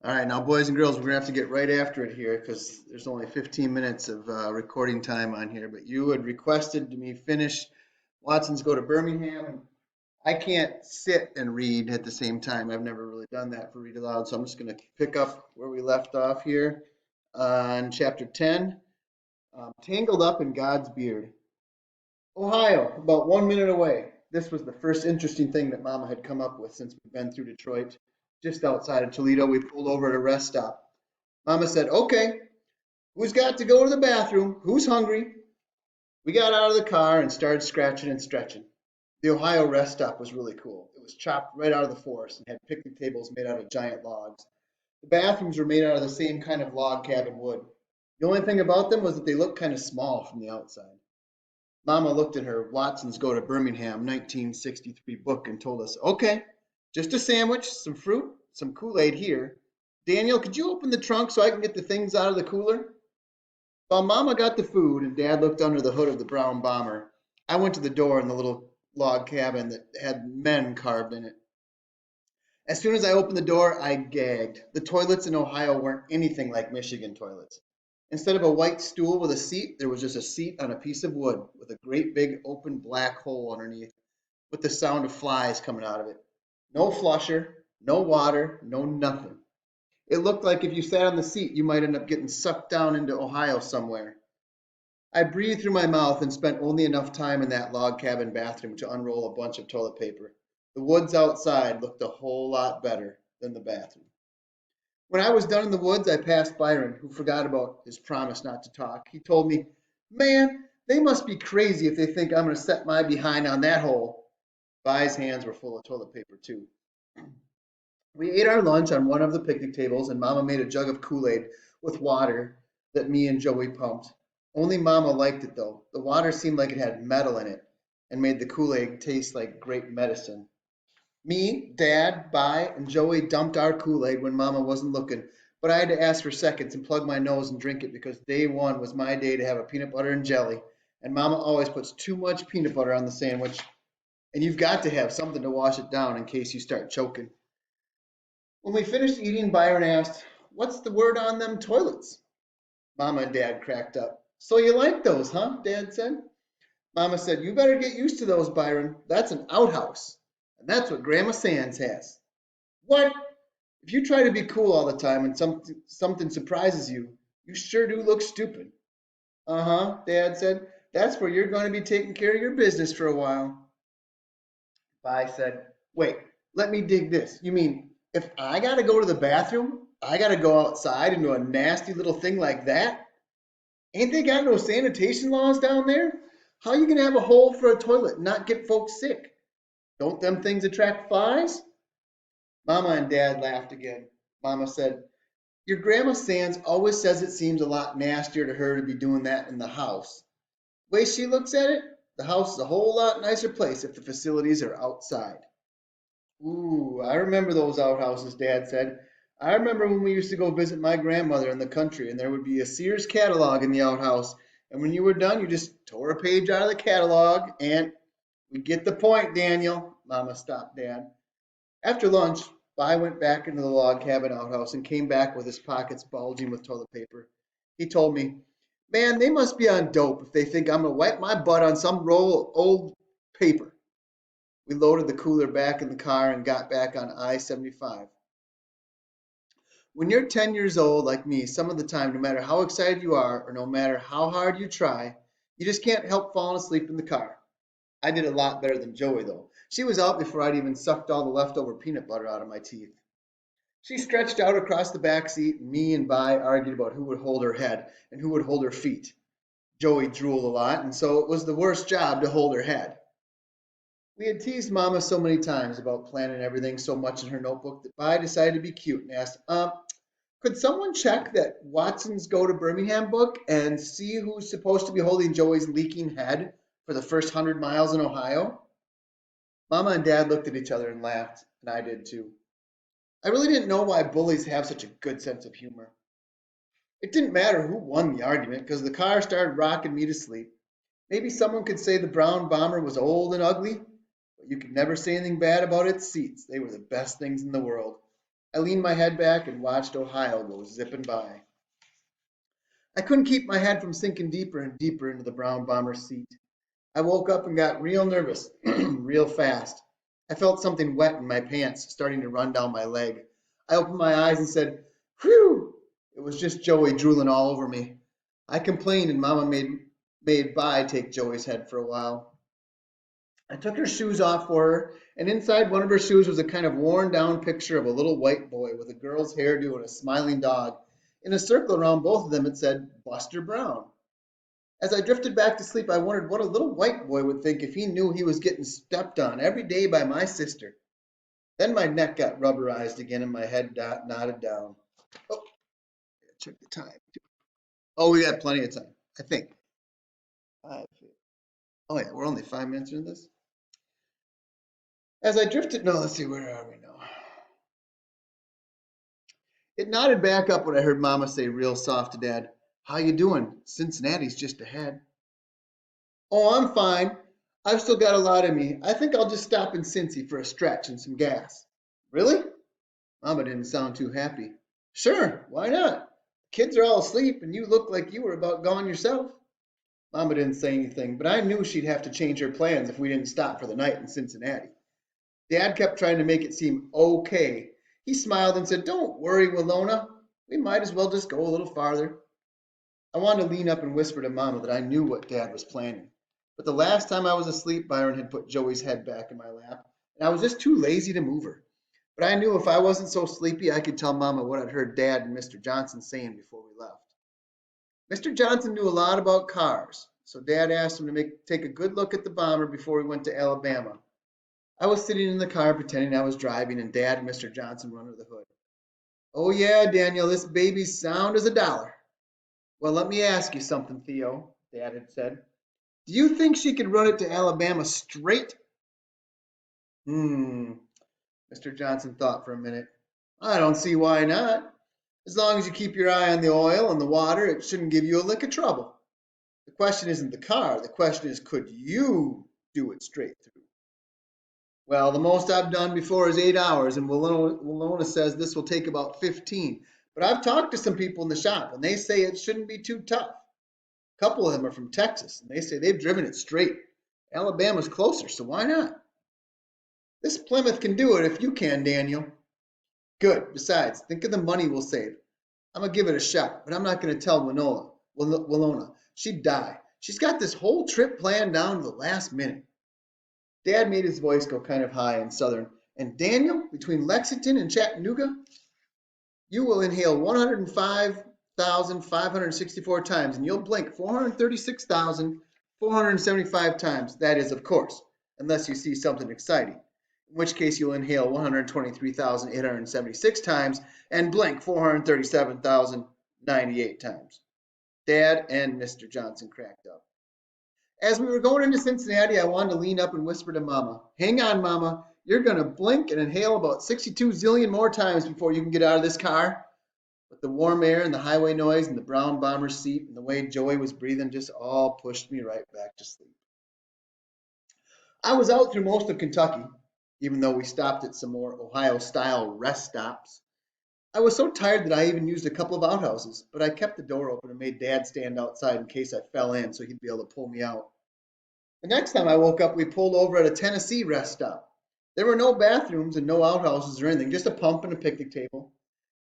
All right, now, boys and girls, we're gonna have to get right after it here because there's only 15 minutes of recording time on here. But you had requested me finish Watson's Go to Birmingham, and I can't sit and read at the same time. I've never really done that for read aloud, so I'm just gonna pick up where we left off here on chapter 10, Tangled Up in God's Beard. Ohio, about 1 minute away. This was the first interesting thing that Mama had come up with since we've been through Detroit. Just outside of Toledo, we pulled over at a rest stop. Mama said, "Okay, who's got to go to the bathroom? Who's hungry?" We got out of the car and started scratching and stretching. The Ohio rest stop was really cool. It was chopped right out of the forest and had picnic tables made out of giant logs. The bathrooms were made out of the same kind of log cabin wood. The only thing about them was that they looked kind of small from the outside. Mama looked at her Watson's Go to Birmingham 1963 book and told us, "Okay, just a sandwich, some fruit, some Kool-Aid here. Daniel, could you open the trunk so I can get the things out of the cooler?" While Mama got the food and Dad looked under the hood of the brown bomber, I went to the door in the little log cabin that had men carved in it. As soon as I opened the door, I gagged. The toilets in Ohio weren't anything like Michigan toilets. Instead of a white stool with a seat, there was just a seat on a piece of wood with a great big open black hole underneath with the sound of flies coming out of it. No flusher, no water, no nothing. It looked like if you sat on the seat, you might end up getting sucked down into Ohio somewhere. I breathed through my mouth and spent only enough time in that log cabin bathroom to unroll a bunch of toilet paper. The woods outside looked a whole lot better than the bathroom. When I was done in the woods, I passed Byron, who forgot about his promise not to talk. He told me, "Man, they must be crazy if they think I'm going to set my behind on that hole." Vi's hands were full of toilet paper, too. We ate our lunch on one of the picnic tables, and Mama made a jug of Kool-Aid with water that me and Joey pumped. Only Mama liked it, though. The water seemed like it had metal in it and made the Kool-Aid taste like great medicine. Me, Dad, Vi, and Joey dumped our Kool-Aid when Mama wasn't looking, but I had to ask for seconds and plug my nose and drink it because day one was my day to have a peanut butter and jelly, and Mama always puts too much peanut butter on the sandwich, and you've got to have something to wash it down in case you start choking. When we finished eating, Byron asked, "What's the word on them toilets?" Mama and Dad cracked up. "So you like those, huh?" Dad said. Mama said, "You better get used to those, Byron. That's an outhouse. And that's what Grandma Sands has." "What? If you try to be cool all the time and something surprises you, you sure do look stupid." "Uh-huh," Dad said. "That's where you're going to be taking care of your business for a while." Vi said, "Wait, let me dig this. You mean if I got to go to the bathroom, I got to go outside into a nasty little thing like that? Ain't they got no sanitation laws down there? How you going to have a hole for a toilet and not get folks sick? Don't them things attract flies?" Mama and Dad laughed again. Mama said, "Your Grandma Sands always says it seems a lot nastier to her to be doing that in the house. The way she looks at it, the house is a whole lot nicer place if the facilities are outside." "Ooh, I remember those outhouses," Dad said. "I remember when we used to go visit my grandmother in the country, and there would be a Sears catalog in the outhouse. And when you were done, you just tore a page out of the catalog, and we get the point, Daniel." Mama stopped Dad. After lunch, Vi went back into the log cabin outhouse and came back with his pockets bulging with toilet paper. He told me, "Man, they must be on dope if they think I'm going to wipe my butt on some roll of old paper." We loaded the cooler back in the car and got back on I-75. When you're 10 years old like me, some of the time, no matter how excited you are or no matter how hard you try, you just can't help falling asleep in the car. I did a lot better than Joey, though. She was out before I'd even sucked all the leftover peanut butter out of my teeth. She stretched out across the back seat, and me and Vi argued about who would hold her head and who would hold her feet. Joey drooled a lot, and so it was the worst job to hold her head. We had teased Mama so many times about planning everything so much in her notebook that Vi decided to be cute and asked, could someone check that Watson's Go to Birmingham book and see who's supposed to be holding Joey's leaking head for the first 100 miles in Ohio?" Mama and Dad looked at each other and laughed, and I did too. I really didn't know why bullies have such a good sense of humor. It didn't matter who won the argument because the car started rocking me to sleep. Maybe someone could say the brown bomber was old and ugly, but you could never say anything bad about its seats. They were the best things in the world. I leaned my head back and watched Ohio go zipping by. I couldn't keep my head from sinking deeper and deeper into the brown bomber's seat. I woke up and got real nervous, real fast. I felt something wet in my pants starting to run down my leg. I opened my eyes and said, "Whew!" It was just Joey drooling all over me. I complained and Mama made Vi take Joey's head for a while. I took her shoes off for her, and inside one of her shoes was a kind of worn down picture of a little white boy with a girl's hairdo and a smiling dog. In a circle around both of them, it said Buster Brown. As I drifted back to sleep, I wondered what a little white boy would think if he knew he was getting stepped on every day by my sister. Then my neck got rubberized again and my head nodded down. Oh, check the time. Oh, we got plenty of time, I think. Oh, yeah, we're only 5 minutes into this. As I drifted, no, let's see, where are we now? It nodded back up when I heard Mama say real soft to Dad, "How you doing? Cincinnati's just ahead." "Oh, I'm fine. I've still got a lot in me. I think I'll just stop in Cincy for a stretch and some gas." "Really?" Mama didn't sound too happy. "Sure, why not? Kids are all asleep and you look like you were about gone yourself." Mama didn't say anything, but I knew she'd have to change her plans if we didn't stop for the night in Cincinnati. Dad kept trying to make it seem okay. He smiled and said, "Don't worry, Willona. We might as well just go a little farther." I wanted to lean up and whisper to Mama that I knew what Dad was planning. But the last time I was asleep, Byron had put Joey's head back in my lap, and I was just too lazy to move her. But I knew if I wasn't so sleepy, I could tell Mama what I'd heard Dad and Mr. Johnson saying before we left. Mr. Johnson knew a lot about cars, so Dad asked him to take a good look at the bomber before we went to Alabama. I was sitting in the car pretending I was driving, and Dad and Mr. Johnson were under the hood. "Oh, yeah, Daniel, this baby's sound as a dollar." "Well, let me ask you something, Theo," Dad had said. "Do you think she could run it to Alabama straight?" Hmm. Mr. Johnson thought for a minute. "I don't see why not. As long as you keep your eye on the oil and the water, it shouldn't give you a lick of trouble. The question isn't the car. The question is, could you do it straight through?" "Well, the most I've done before is 8 hours, and Willona says this will take about 15. But I've talked to some people in the shop, and they say it shouldn't be too tough. A couple of them are from Texas, and they say they've driven it straight. Alabama's closer, so why not?" "This Plymouth can do it if you can, Daniel." "Good. Besides, think of the money we'll save. I'm going to give it a shot, but I'm not going to tell Willona. She'd die. She's got this whole trip planned down to the last minute." Dad made his voice go kind of high and southern. "And Daniel, between Lexington and Chattanooga, you will inhale 105,564 times, and you'll blink 436,475 times. That is, of course, unless you see something exciting, in which case you'll inhale 123,876 times and blink 437,098 times." Dad and Mr. Johnson cracked up. As we were going into Cincinnati, I wanted to lean up and whisper to Mama, "Hang on, Mama. You're going to blink and inhale about 62 zillion more times before you can get out of this car." But the warm air and the highway noise and the brown bomber's seat and the way Joey was breathing just all pushed me right back to sleep. I was out through most of Kentucky, even though we stopped at some more Ohio-style rest stops. I was so tired that I even used a couple of outhouses, but I kept the door open and made Dad stand outside in case I fell in so he'd be able to pull me out. The next time I woke up, we pulled over at a Tennessee rest stop. There were no bathrooms and no outhouses or anything, just a pump and a picnic table.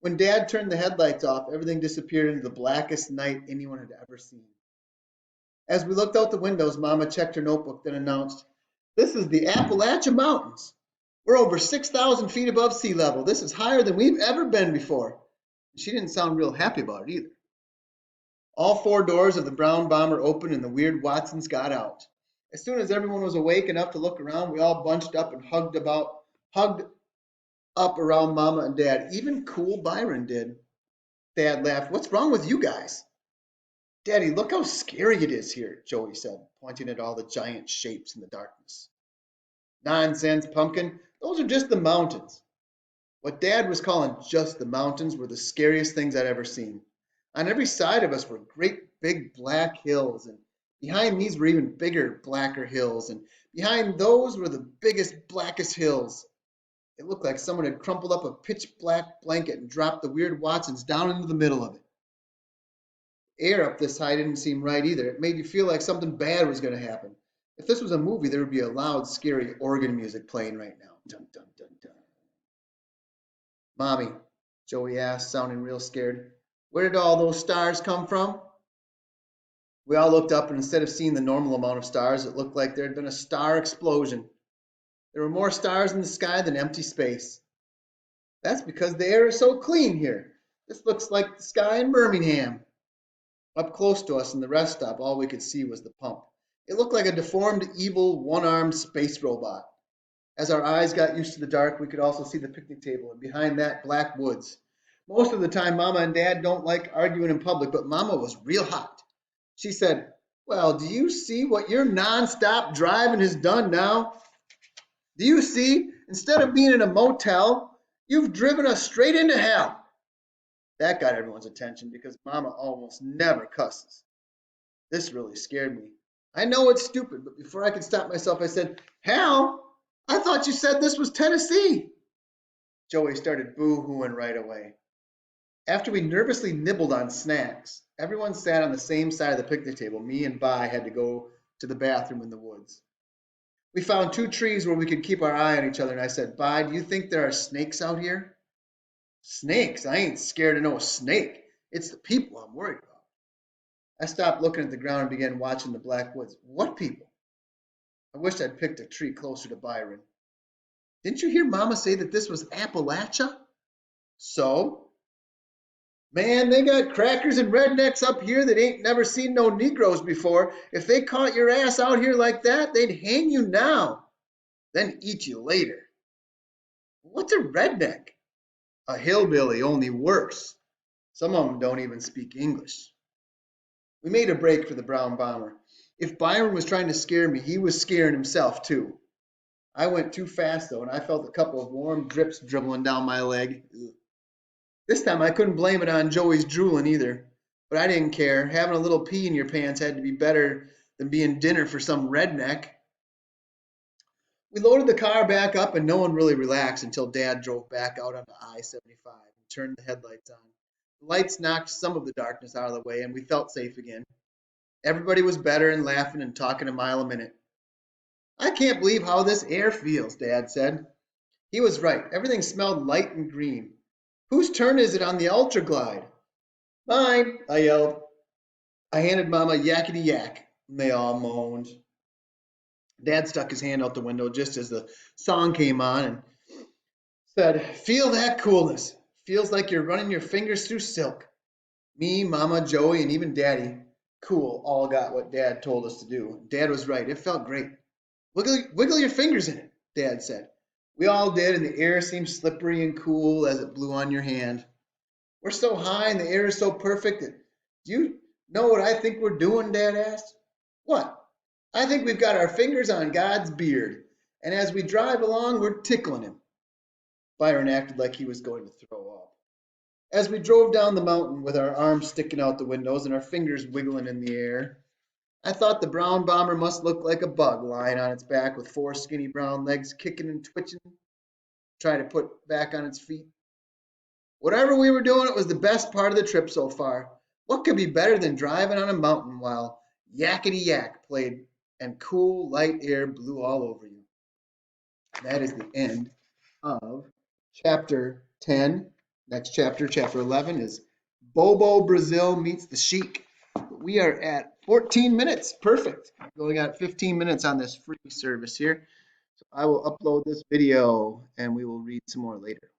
When Dad turned the headlights off, everything disappeared into the blackest night anyone had ever seen. As we looked out the windows, Mama checked her notebook, then announced, "This is the Appalachian Mountains. We're over 6,000 feet above sea level. This is higher than we've ever been before." She didn't sound real happy about it either. All four doors of the brown bomber opened and the weird Watsons got out. As soon as everyone was awake enough to look around, we all bunched up and hugged up around Mama and Dad. Even cool Byron did. Dad laughed. "What's wrong with you guys?" "Daddy, look how scary it is here," Joey said, pointing at all the giant shapes in the darkness. "Nonsense, Pumpkin. Those are just the mountains." What Dad was calling just the mountains were the scariest things I'd ever seen. On every side of us were great big black hills, and behind these were even bigger, blacker hills, and behind those were the biggest, blackest hills. It looked like someone had crumpled up a pitch black blanket and dropped the weird Watsons down into the middle of it. Air up this high didn't seem right either. It made you feel like something bad was going to happen. If this was a movie, there would be a loud, scary organ music playing right now. Dun, dun, dun, dun. Mommy, Joey asked, sounding real scared, where did all those stars come from? We all looked up, and instead of seeing the normal amount of stars, it looked like there had been a star explosion. There were more stars in the sky than empty space. That's because the air is so clean here. This looks like the sky in Birmingham. Up close to us in the rest stop, all we could see was the pump. It looked like a deformed, evil, one-armed space robot. As our eyes got used to the dark, we could also see the picnic table, and behind that, black woods. Most of the time, Mama and Dad don't like arguing in public, but Mama was real hot. She said, well, do you see what your nonstop driving has done now? Do you see, instead of being in a motel, you've driven us straight into hell. That got everyone's attention because Mama almost never cusses. This really scared me. I know it's stupid, but before I could stop myself, I said, hell? I thought you said this was Tennessee. Joey started boo-hooing right away. After we nervously nibbled on snacks, everyone sat on the same side of the picnic table. Me and Bai had to go to the bathroom in the woods. We found 2 trees where we could keep our eye on each other, and I said, Bai, do you think there are snakes out here? Snakes? I ain't scared of no snake. It's the people I'm worried about. I stopped looking at the ground and began watching the black woods. What people? I wished I'd picked a tree closer to Byron. Didn't you hear Mama say that this was Appalachia? So? Man, they got crackers and rednecks up here that ain't never seen no Negroes before. If they caught your ass out here like that, they'd hang you now, then eat you later. What's a redneck? A hillbilly, only worse. Some of them don't even speak English. We made a break for the brown bomber. If Byron was trying to scare me, he was scaring himself too. I went too fast though, and I felt a couple of warm drips dribbling down my leg. This time I couldn't blame it on Joey's drooling either, but I didn't care. Having a little pee in your pants had to be better than being dinner for some redneck. We loaded the car back up, and no one really relaxed until Dad drove back out onto I-75 and turned the headlights on. The lights knocked some of the darkness out of the way, and we felt safe again. Everybody was better and laughing and talking a mile a minute. I can't believe how this air feels, Dad said. He was right. Everything smelled light and green. Whose turn is it on the Ultra Glide? Mine, I yelled. I handed Mama yakety yak, and they all moaned. Dad stuck his hand out the window just as the song came on and said, feel that coolness. Feels like you're running your fingers through silk. Me, Mama, Joey, and even Daddy, cool, all got what Dad told us to do. Dad was right. It felt great. Wiggle your fingers in it, Dad said. We all did, and the air seemed slippery and cool as it blew on your hand. We're so high and the air is so perfect that, do you know what I think we're doing, Dad asked. What? I think we've got our fingers on God's beard, and as we drive along, we're tickling him. Byron acted like he was going to throw up. As we drove down the mountain with our arms sticking out the windows and our fingers wiggling in the air, I thought the brown bomber must look like a bug lying on its back with 4 skinny brown legs kicking and twitching, trying to put back on its feet. Whatever we were doing, it was the best part of the trip so far. What could be better than driving on a mountain while yakety yak played and cool, light air blew all over you? That is the end of chapter 10. Next chapter, chapter 11, is Bobo Brazil meets the Sheik. We are at 14 minutes. Perfect. We only got 15 minutes on this free service here. So I will upload this video and we will read some more later.